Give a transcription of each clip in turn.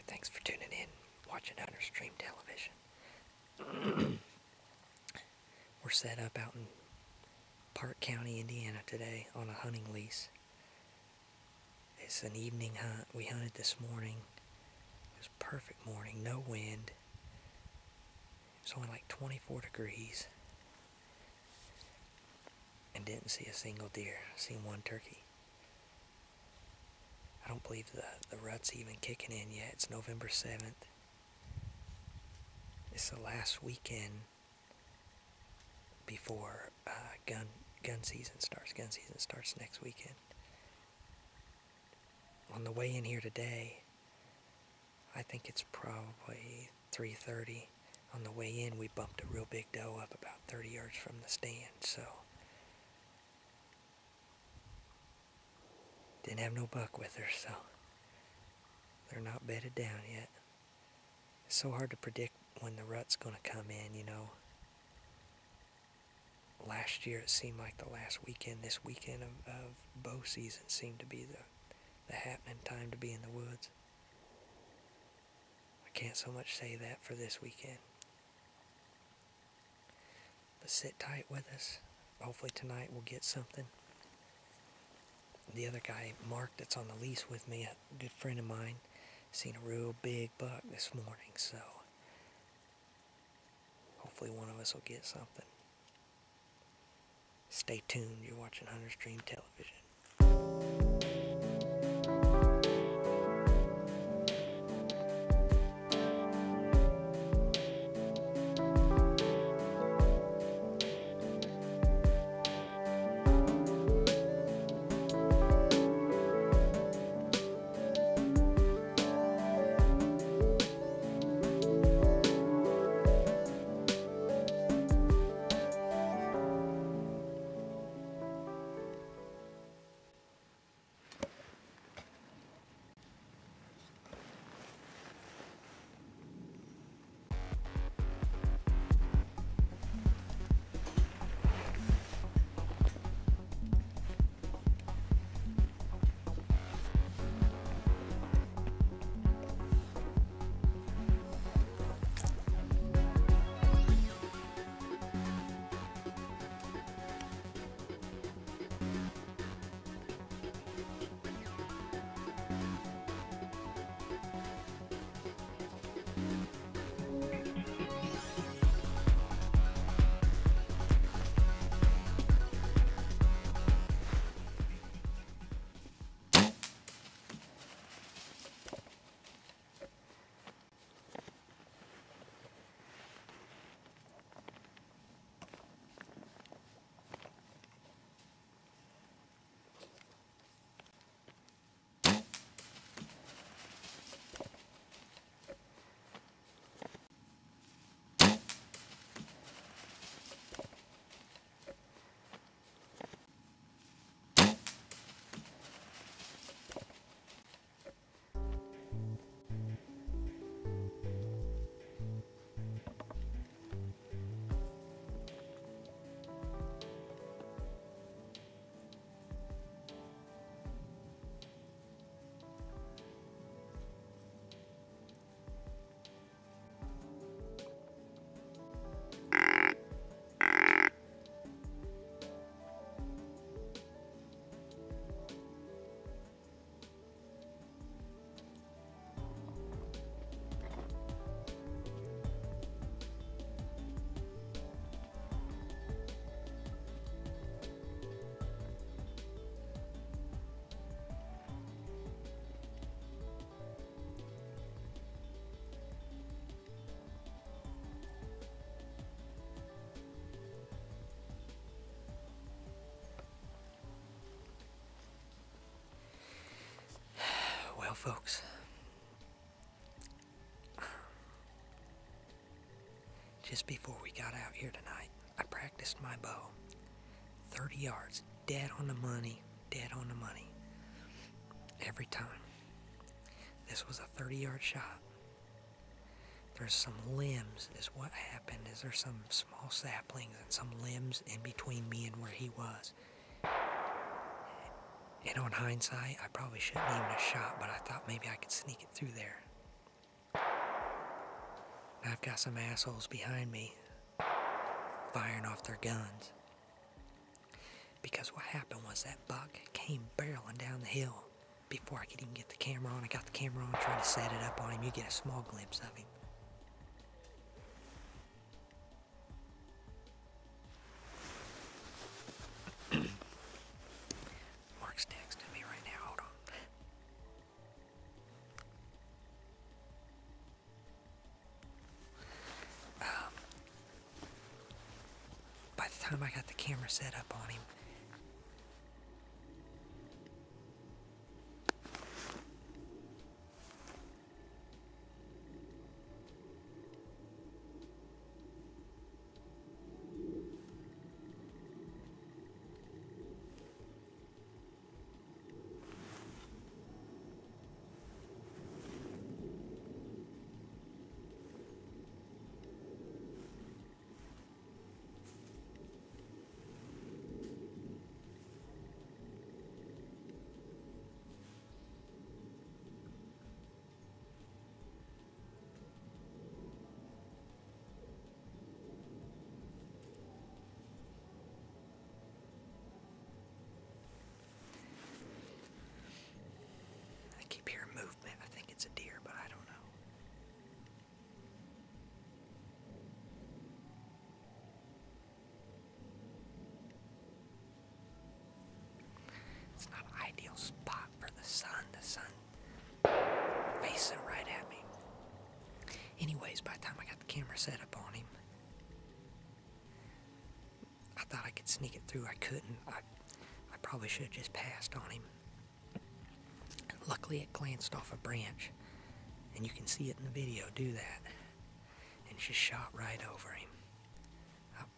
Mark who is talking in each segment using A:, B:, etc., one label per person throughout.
A: Hi, thanks for tuning in, watching Understream Television. We're set up out in Park County, Indiana today on a hunting lease. It's an evening hunt. We hunted this morning. It was a perfect morning, no wind. It was only like 24 degrees. And didn't see a single deer. Seen one turkey. I don't believe the rut's even kicking in yet. It's November 7th. It's the last weekend before gun season starts. Gun season starts next weekend. On the way in here today, I think it's probably 3:30. On the way in, we bumped a real big doe up about 30 yards from the stand, so didn't have no buck with her, so they're not bedded down yet. It's so hard to predict when the rut's going to come in, you know. Last year, it seemed like the last weekend, this weekend of bow season seemed to be the happening time to be in the woods. I can't so much say that for this weekend. But sit tight with us. Hopefully tonight we'll get something. The other guy, Mark, that's on the lease with me, a good friend of mine, seen a real big buck this morning, so hopefully one of us will get something. Stay tuned. You're watching Understream Television. Well, folks, just before we got out here tonight, I practiced my bow. 30 yards, dead on the money, every time. This was a 30-yard shot. There's some limbs, is what happened, is there's some small saplings and some limbs in between me and where he was. And on hindsight, I probably shouldn't even have shot, but I thought maybe I could sneak it through there. And I've got some assholes behind me firing off their guns. Because what happened was that buck came barreling down the hill. Before I could even get the camera on, I got the camera on, trying to set it up on him. You get a small glimpse of him. Mark's texting me right now. Hold on. By the time I got the camera set up on him, I keep hearing movement. I think it's a deer, but I don't know. It's not an ideal spot for the sun. The sun facing right at me. Anyways, by the time I got the camera set up on him, I thought I could sneak it through. I couldn't. I probably should have just passed on him. Luckily, it glanced off a branch, and you can see it in the video do that, and just shot right over him.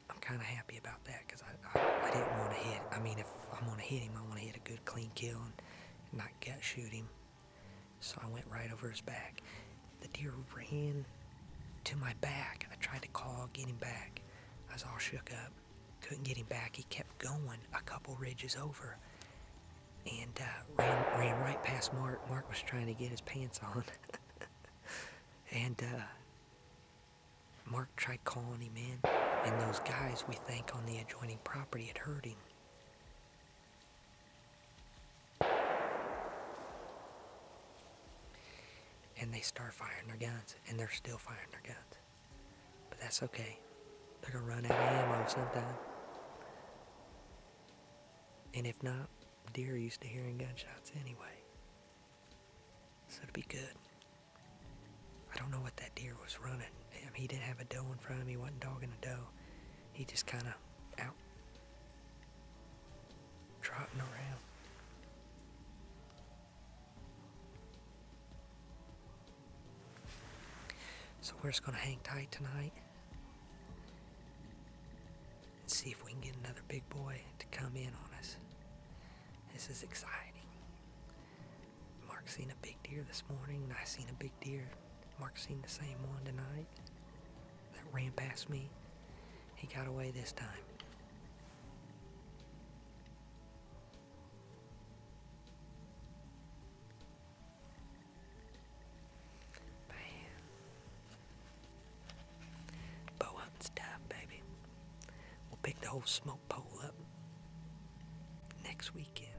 A: I'm kind of happy about that, because I didn't want to hit. I mean, if I'm going to hit him, I want to hit a good clean kill and not gut shoot him. So I went right over his back. The deer ran to my back. I tried to call, get him back. I was all shook up. Couldn't get him back. He kept going a couple ridges over. And ran right past Mark. Mark was trying to get his pants on. And Mark tried calling him in. And those guys, we think, on the adjoining property had heard him. And they start firing their guns. And they're still firing their guns. But that's okay. They're going to run out of ammo sometime. And if not, deer are used to hearing gunshots anyway. So it'll be good. I don't know what that deer was running. I mean, he didn't have a doe in front of him. He wasn't dogging a doe. He just kind of out trotting around. So we're just going to hang tight tonight and see if we can get another big boy to come in on us. This is exciting. Mark's seen a big deer this morning, and I seen a big deer. Mark's seen the same one tonight that ran past me. He got away this time. Man. Bow hunting's tough, baby. We'll pick the whole smoke pole up next weekend.